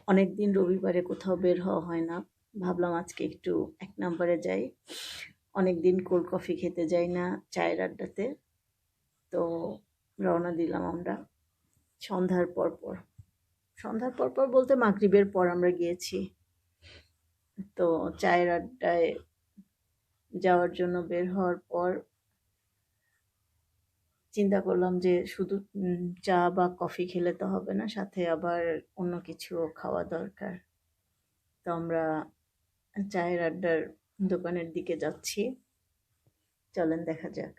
অনেকদিন রবিবারে কোথাও বের হওয়া হয় না। ভাবলাম আজকে একটু এক নম্বরে যাই। অনেকদিন কোল্ড কফি খেতে যাই না চায়ের আড্ডাতে। তো রওনা দিলাম আমরা সন্ধ্যার পরপর। সন্ধ্যার পরপর বলতে মাগরিবের পর আমরা গিয়েছি। তো চায়ের আড্ডায় যাওয়ার জন্য বের হওয়ার পর চিন্তা করলাম যে শুধু চা বা কফি খেলে তো হবে না, সাথে আবার অন্য কিছুও খাওয়া দরকার। তো আমরা চায়ের আড্ডার দোকানের দিকে যাচ্ছি। চলেন দেখা যাক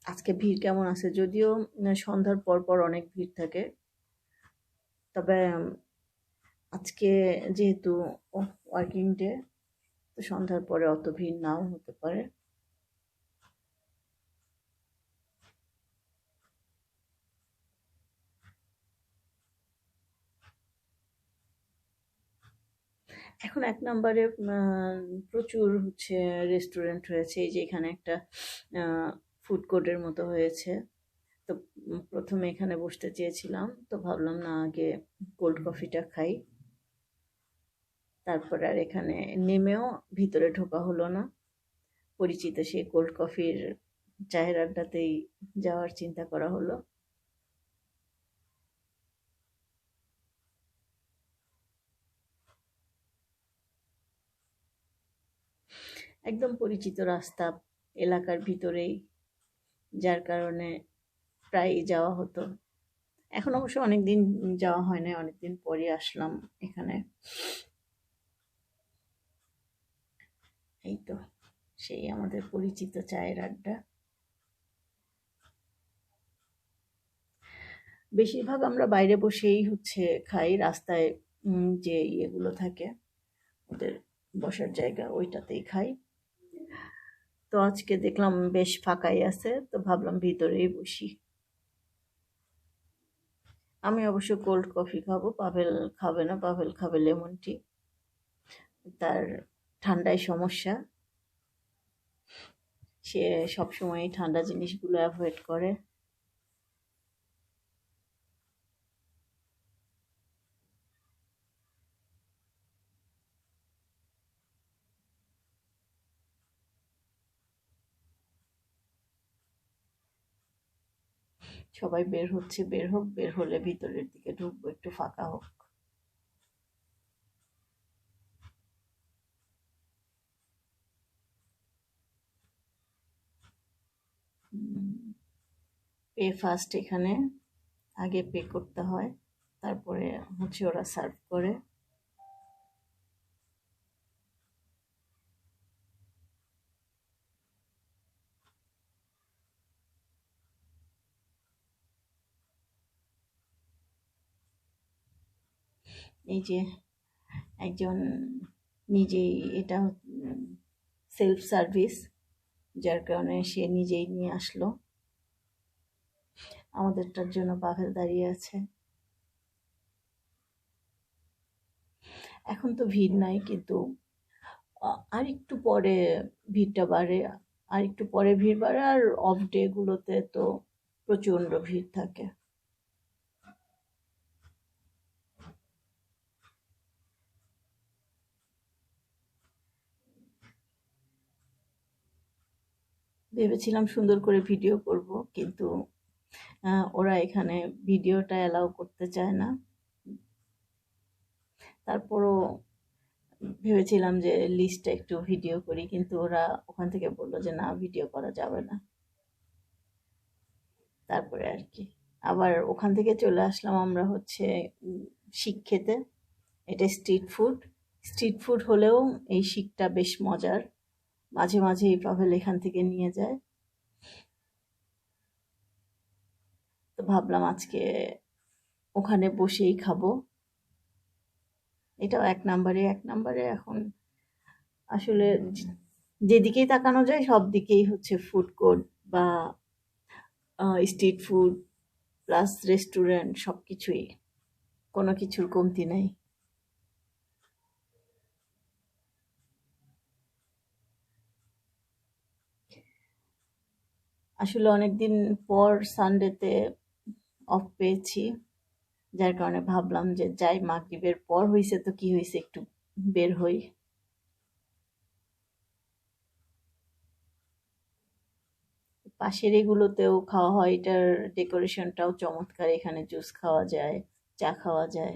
আজকে ভিড় কেমন আছে। যদিও সন্ধ্যার পর পর অনেক ভিড় থাকে, তবে আজকে যেহেতু ওয়ার্কিং ডে, তো সন্ধ্যার পরে অত ভিড় নাও হতে পারে। এখন এক নম্বরে প্রচুর রেস্টুরেন্ট হয়েছে। এই যে এখানে একটা ফুড কোর্টের মতো হয়েছে। তো প্রথমে এখানে বসতে চেয়েছিলাম, তো ভাবলাম না, আগে কোল্ড কফিটা খাই। তারপর আর এখানে নেমেও ভিতরে ঢোকা হলো না। পরিচিত সেই কোল্ড কফির চায়ের আড্ডাতেই যাওয়ার চিন্তা করা হলো। একদম পরিচিত রাস্তা, এলাকার ভিতরেই, যার কারণে প্রায়ই যাওয়া হতো। এখন অবশ্য অনেকদিন যাওয়া হয় না, অনেকদিন পরে আসলাম এখানে। এই তো সেই আমাদের পরিচিত চায়ের আড্ডা। বেশিরভাগ আমরা বাইরে বসেই খাই, রাস্তায় যে ইয়েগুলো থাকে, ওদের বসার জায়গা, ওইটাতেই খাই। তো আজকে দেখলাম বেশ ফাঁকাই আছে, তো ভাবলাম ভিতরেই বসি। আমি অবশ্য কোল্ড কফি খাবো, পাভেল খাবে না। পাভেল খাবে লেমন টি, তার ঠান্ডায় সমস্যা। সে সবসময় ঠান্ডা জিনিসগুলো অ্যাভয়েড করে। সবাই বের হচ্ছে, বের হোক, বের হলে ভিতরের দিকে ঢুকবো, একটু ফাঁকা হোক। পে ফার্স্ট, এখানে আগে পে করতে হয়, তারপরে ওরা সার্ভ করে। এই যে একজন নিজেই, এটা সেলফ সার্ভিস, যার কারণে সে নিজেই নিয়ে আসলো। আমাদেরটার জন্য পাভেল দাঁড়িয়ে আছে। এখন তো ভিড় নাই, কিন্তু আর একটু পরে ভিড়টা বাড়ে। আর একটু পরে ভিড় বাড়ে, আর অফ ডে গুলোতে তো প্রচন্ড ভিড় থাকে। ভেবেছিলাম সুন্দর করে ভিডিও করব, কিন্তু ওরা এখানে ভিডিওটা অ্যালাউ করতে চায় না। তারপরও ভেবেছিলাম যে লিস্টটা একটু ভিডিও করি, কিন্তু ওরা ওখান থেকে বললো যে না, ভিডিও করা যাবে না। তারপরে আর কি আবার ওখান থেকে চলে আসলাম আমরা শিক খেতে। এটা স্ট্রিট ফুড। স্ট্রিট ফুড হলেও এই শিকটা বেশ মজার। মাঝে মাঝে এই পাভেল এখান থেকে নিয়ে যায়। তো ভাবলাম আজকে ওখানে বসেই খাবো। এটাও এক নাম্বারে, এক নাম্বারে এখন আসলে যেদিকেই তাকানো যায় সব দিকেই ফুড কোর্ট বা স্ট্রিট ফুড প্লাস রেস্টুরেন্ট, সবকিছুই, কোনো কিছুর কমতি নাই। আসলে অনেকদিন পর সানডেতে অফ পেয়েছি, যার কারণে ভাবলাম যে যাই, মাগরিবের পর হইছে তো কি হইছে, একটু বের হই। পাশের এগুলোতেও খাওয়া হয়, এটার ডেকোরেশনটাও চমৎকার, এখানে জুস খাওয়া যায়, চা খাওয়া যায়।